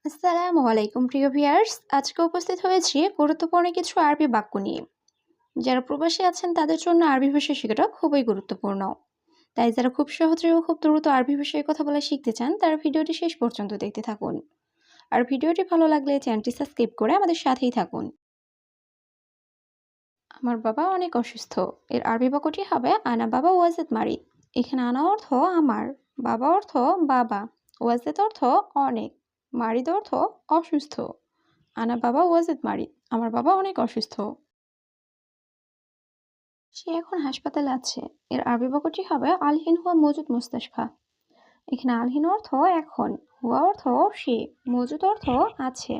আসসালামু আলাইকুম প্রিয় ভিউয়ার্স। আজকে উপস্থিত হয়েছি গুরুত্বপূর্ণ কিছু আরবি বাক্য নিয়ে। যারা প্রবাসী আছেন তাদের জন্য আরবি ভাষা শেখাটা খুবই গুরুত্বপূর্ণ। তাই যারা খুব সহজে ও খুব দ্রুত আরবি ভাষায় কথা বলা শিখতে চান তারা ভিডিওটি শেষ পর্যন্ত দেখতে থাকুন। আর ভিডিওটি ভালো লাগলে চ্যানেলটি সাবস্ক্রাইব করে আমাদের সাথেই থাকুন। আমার বাবা অনেক অসুস্থ। এর আরবি বাক্যটি হবে আনা বাবা ওয়াজেদ মারিদ। এখানে আনা অর্থ আমার, বাবা অর্থ বাবা, ওয়াজেদ অর্থ অনেক, মারিদ অর্থ অসুস্থ। আনা বাবা ওয়াজেদ মারিদ। আমার বাবা অনেক অসুস্থ। সে এখন হাসপাতালে আছে। এর আরবি বাক্যটি হবে আলহিন হুয়া মজুদ মুস্তাশফা। এখানে আলহিন অর্থ এখন, হুয়া অর্থ সে, মজুদ অর্থ আছে,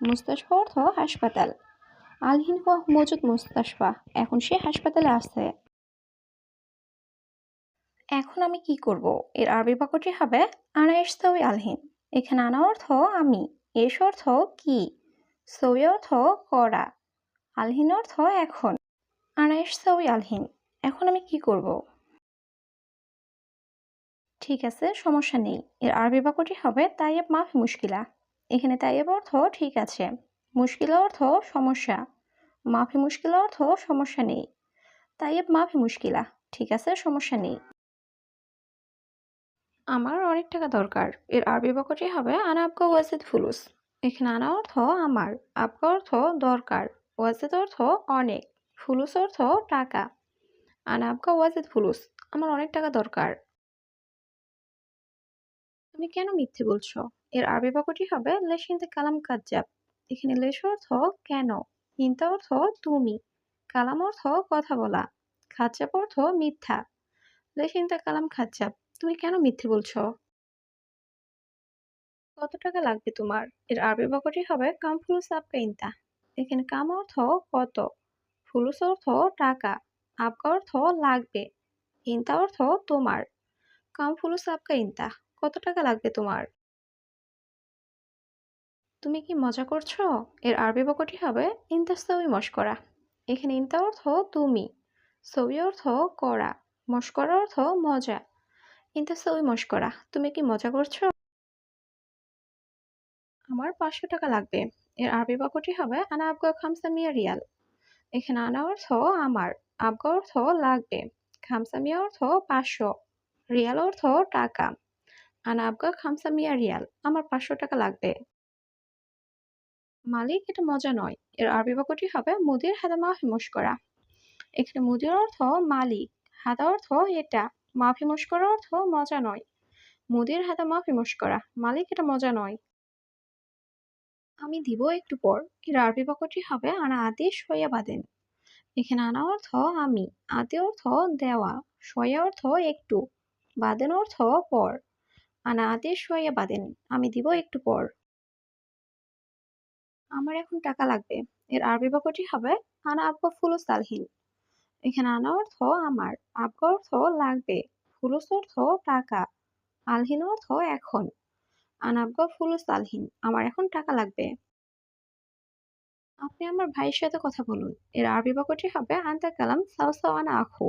মুস্তাশফা অর্থ হাসপাতাল। আলহিন হুয়া মজুদ মুস্তাশফা। এখন সে হাসপাতালে আছে। এখন আমি কি করব? এর আরবি বাক্যটি হবে আনা ইশতাউই আলহিন। এখানে আনা অর্থ আমি, এস অর্থ কি, সউই অর্থ করা, আলহিন অর্থ এখন। আনা ইশতাউই আলহিন। এখন আমি কি করব? ঠিক আছে, সমস্যা নেই। এর আরবি বাক্যটি হবে তাইয়েব মাফি মুশকিলা। এখানে তাইয়েব অর্থ ঠিক আছে, মুশকিলা অর্থ সমস্যা, মাফি মুশকিলা অর্থ সমস্যা নেই। তাইয়েব মাফি মুশকিলা। ঠিক আছে, সমস্যা নেই। আমার অনেক টাকা দরকার। এর আরবি বাক্যটি হবে আনা আবগা ওয়াজেদ ফুলুস। এখানে আনা অর্থ আমার, আবগা অর্থ দরকার, ওয়াজেদ অর্থ অনেক, ফুলুস অর্থ টাকা। আনা আবগা ওয়াজেদ ফুলুস। আমার অনেক টাকা দরকার। তুমি কেন মিথ্যে বলছো? এর আরবি বাক্যটি হবে লেশ ইনতে কালাম কাজ্জাব। এখানে লেশ অর্থ কেন, ইনতা অর্থ তুমি, কালাম অর্থ কথা বলা, খাজ্জাব অর্থ মিথ্যা। লেশ ইনতে কালাম খাজ্জাব। তুমি কেন মিথ্যে বলছো? কত টাকা লাগবে তোমার? এর আরবি বাক্যটি হবে কাম ফুলুস আবকা ইনতা। এখানে কাম অর্থ কত, ফুলুস অর্থ টাকা, আবকা অর্থ লাগবে, ইনতা অর্থ তোমার। কাম ফুলুস আবকা ইনতা। কত টাকা লাগবে তোমার? তুমি কি মজা করছো? এর আরবি বাক্যটি হবে ইনতা সউই মশকরা। এখানে ইনতা অর্থ তুমি, সউই অর্থ করা, মশকরা অর্থ মজা। ইনতা সউই মশকরা। তুমি কি মজা করছো? আমার 500 টাকা লাগবে। এর আরবি বাক্যটি হবে আনা আবগা খামসা মিয়া রিয়াল। এখানে আনা অর্থ আমার, আবগা অর্থ লাগবে, খামসা মিয়া অর্থ 500, রিয়াল অর্থ টাকা। আনা আবগা খামসা মিয়া রিয়াল। আমার 500 টাকা লাগবে। মালিক, এটা মজা নয়। এর আরবি বাক্যটি হবে মুদির হাদা মাফি মুশকরা। এখানে মুদির অর্থ মালিক, হাদা অর্থ এটা, মাফি মুশকরা অর্থ মজা নয়। মুদির হাদা মাফি মুশকরা। মালিক, এটা মজা নয়। আমি দিব একটু পর। এর আরবি বাক্যটি হবে আনা আদেশ হইয়া বাদেন। এখানে আনা অর্থ আমি, আদে অর্থ দেওয়া, সয়া অর্থ একটু, বাদেন অর্থ পর। আনা আদেশ হইয়া বাদেন। আমি দিব একটু পর। আমার এখন টাকা লাগবে। এর আরবি বাক্যটি হবে আনা আবগা ফুলুস আলহিন। এখানে আনা অর্থ আমার, আবগা অর্থ লাগবে, ফুলুস অর্থ টাকা, আলহিন অর্থ এখন। আনা আবগা ফুলুস আলহিন। আমার এখন টাকা লাগবে। আপনি আমার ভাইয়ের সাথে কথা বলুন। এর আরবি বাক্যটি হবে আনতা কালাম সাওসাও আনা আখু।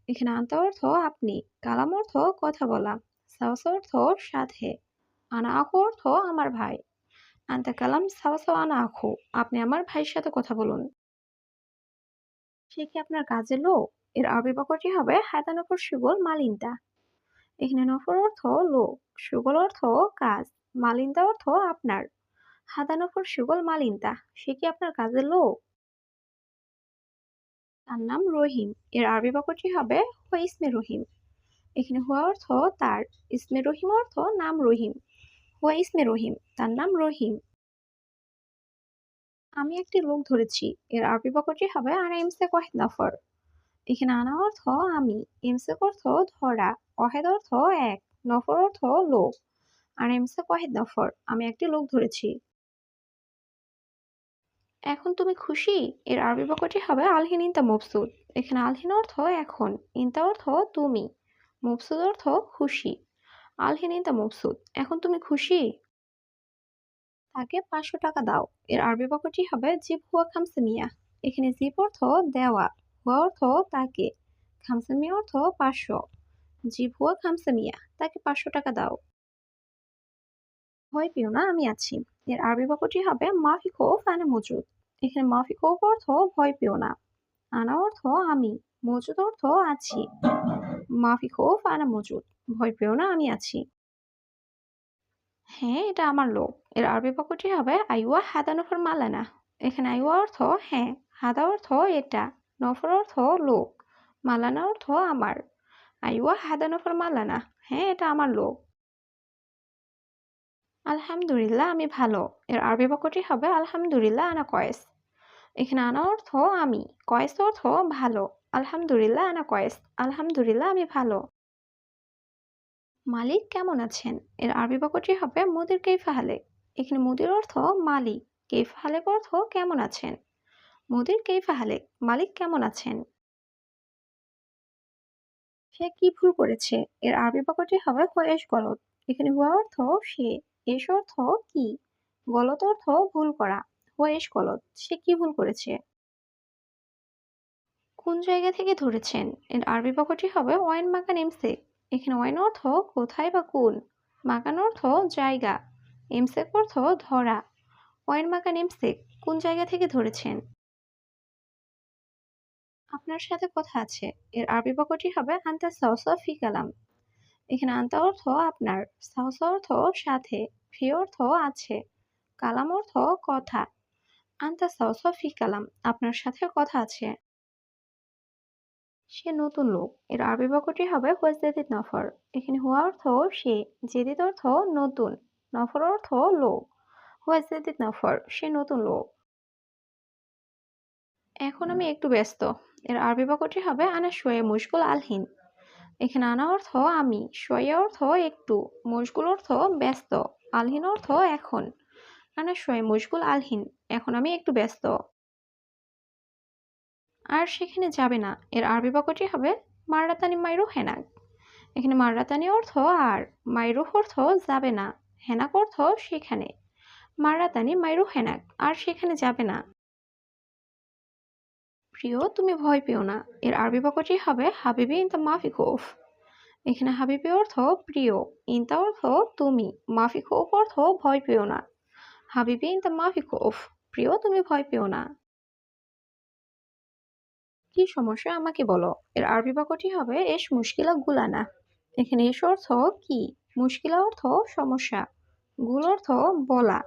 এখানে আনতা অর্থ আপনি, কালাম অর্থ কথা বলা, সাওসা অর্থ সাথে, আনা আখু অর্থ আমার ভাই। আনতা কালাম সাওসাও আনা আখু। আপনি আমার ভাইয়ের সাথে কথা বলুন। সে কি আপনার কাজের লোক? এর আরবি বাক্যটি হবে হায়দার নফর সুগল মালিনতা। এখানে নফর অর্থ লোক, সুগল অর্থ কাজ, মালিনতা অর্থ আপনার। হাদা নফর সুগল মালিনতা। সে কি আপনার কাজের লোক? তার নাম রহিম। এর আরবি বাক্যটি হবে হুয়া ইসমে রহিম। এখানে হুয়া অর্থ তার, ইসমে রহিম অর্থ নাম রহিম। হুয়া ইসমে রহিম। তার নাম রহিম। আমি একটি লোক ধরেছি। এর আরবি বাক্যটি হবে আনা ইমসেক ওয়াহিদ নফর। এখানে আনা অর্থ আমি, ইমসেক অর্থ ধরা, ওয়াহিদ অর্থ এক, নফর অর্থ লোক। আনা ইমসেক ওয়াহিদ নফর। আমি একটি লোক ধরেছি। এখন তুমি খুশি? এর আরবি বাক্যটি হবে আলহিন ইনতা মবসুদ। এখানে আলহিন অর্থ এখন, ইনতা অর্থ তুমি, মবসুদ অর্থ খুশি। আলহিন ইনতা মবসুদ। এখন তুমি খুশি? তাকে 500 টাকা দাও। এর আরবি বাক্যটি হবে জিব হুয়া খামসে মিয়া। এখানে জিব অর্থ দেওয়া, হুয়া অর্থ তাকে, খামসে মিয়া অর্থ 500। জিব হুয়া খামসে মিয়া। তাকে 500 টাকা দাও। ভয় পেও না, আমি আছি। এর আরবি বাক্যটি হবে মাফি খৌফ আনা মজুদ। এখানে মাফি খৌফ অর্থ ভয় পেও না, আনা অর্থ আমি, মজুদ অর্থ আছি। মাফি খৌফ আনা মজুদ, ভয় পেও না, আমি আছি। হ্যাঁ, এটা আমার লোক। এর আরবি বাক্যটি হবে আইওয়া হাদা নফর মালানা। এখানে আইওয়া অর্থ হ্যাঁ, হাদা অর্থ এটা, নফর অর্থ লোক, মালানা অর্থ আমার। আইওয়া হাদা নফর মালানা, হ্যাঁ এটা আমার লোক। আলহামদুলিল্লাহ, আমি ভালো। এর আরবি বাক্যটি হবে আলহামদুলিল্লাহ আনা কয়েস। এখানে আনা অর্থ আমি, কয়েস অর্থ ভালো। আলহামদুলিল্লাহ আনা কয়েস, আলহামদুলিল্লাহ আমি ভালো। মালিক কেমন আছেন? এর আরবি বাক্যটি হবে মুদির কেইফা হালেক। এখানে মুদির অর্থ মালিক, কেইফা হালেক অর্থ কেমন আছেন। মুদির কেইফা হালেক, মালিক কেমন আছেন। সে কি ভুল করেছে? এর আরবি বাক্যটি হবে হুয়েশ গলত। এখানে হুয়া অর্থ সে, এস অর্থ কি, গলত অর্থ ভুল করা। হুয়েশ গলত, সে কি ভুল করেছে। কোন জায়গা থেকে ধরেছেন? এর আরবি বাক্যটি হবে ওয়াইন মাকান ইমসেক। এখানে ওয়াইন অর্থ কোথায় বা কোন, মাকান অর্থ জায়গা, ইমসেক অর্থ ধরা। ওয়াইন মাকান ইমসেক, কোন জায়গা থেকে ধরেছেন। আপনার সাথে কথা আছে। এর আরবি বাক্যটি হবে আনতা সাওসা ফি কালাম। এখানে আনতা অর্থ আপনার, সাওসা অর্থ সাথে, ফি অর্থ আছে, কালাম অর্থ কথা। আনতা সাওসা ফি কালাম, আপনার সাথে কথা আছে। সে নতুন লোক। এর আরবি বাক্যটি হবে হুয়া জেদিদ নফর। এখানে হুয়া অর্থ সে, জেদিদ অর্থ নতুন, নফর অর্থ লোক। হুয়া জেদিদ নফর, সে নতুন লোক। এখন আমি একটু ব্যস্ত। এর আরবি বাক্যটি হবে আনা শোয়ে মুশগুল আলহিন। এখানে আনা অর্থ আমি, শোয়ে অর্থ একটু, মুশগুল অর্থ ব্যস্ত, আলহিন অর্থ এখন। আনা শোয়ে মুশগুল আলহিন, এখন আমি একটু ব্যস্ত। আর সেখানে যাবে না। এর আরবি বাক্যটি হবে মাররাতানি মাইরু হেনাক। এখানে মাররাতানি অর্থ আর, মাইরুহ অর্থ যাবে না, হেনাক অর্থ সেখানে। মাররাতানি মাইরু হেনাক, আর সেখানে যাবে না। প্রিয়, তুমি ভয় পেও না। এর আরবি বাক্যটি হবে হাবিবি ইনতা মাফি খৌফ। এখানে হাবিবি অর্থ প্রিয়, ইনতা অর্থ তুমি, মাফি খৌফ অর্থ ভয় পেও না। হাবিবি ইনতা মাফি খৌফ, প্রিয় তুমি ভয় পেও না। কি সমস্যা আমাকে বলো। এর আরবি বাক্যটি হবে এস মুশকিলা গুলানা। এখানে এস অর্থ কি, মুশকিলা অর্থ সমস্যা, গুল অর্থ বলা,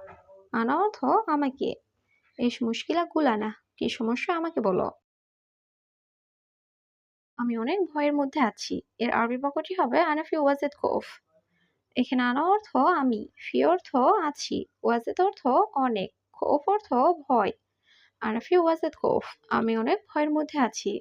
আনা অর্থ আমাকে। এস মুশকিলা গুলানা, কি সমস্যা আমাকে বলো। আমি অনেক ভয়ের মধ্যে আছি। এর আরবি বাক্যটি হবে আনাফি ওয়াজেদ খৌফ। এখানে আনা অর্থ আমি, ফি অর্থ আছি, ওয়াজেদ অর্থ অনেক, খৌফ অর্থ ভয়। আনাফি ওয়াজেদ খৌফ, আমি অনেক ভয়ের মধ্যে আছি।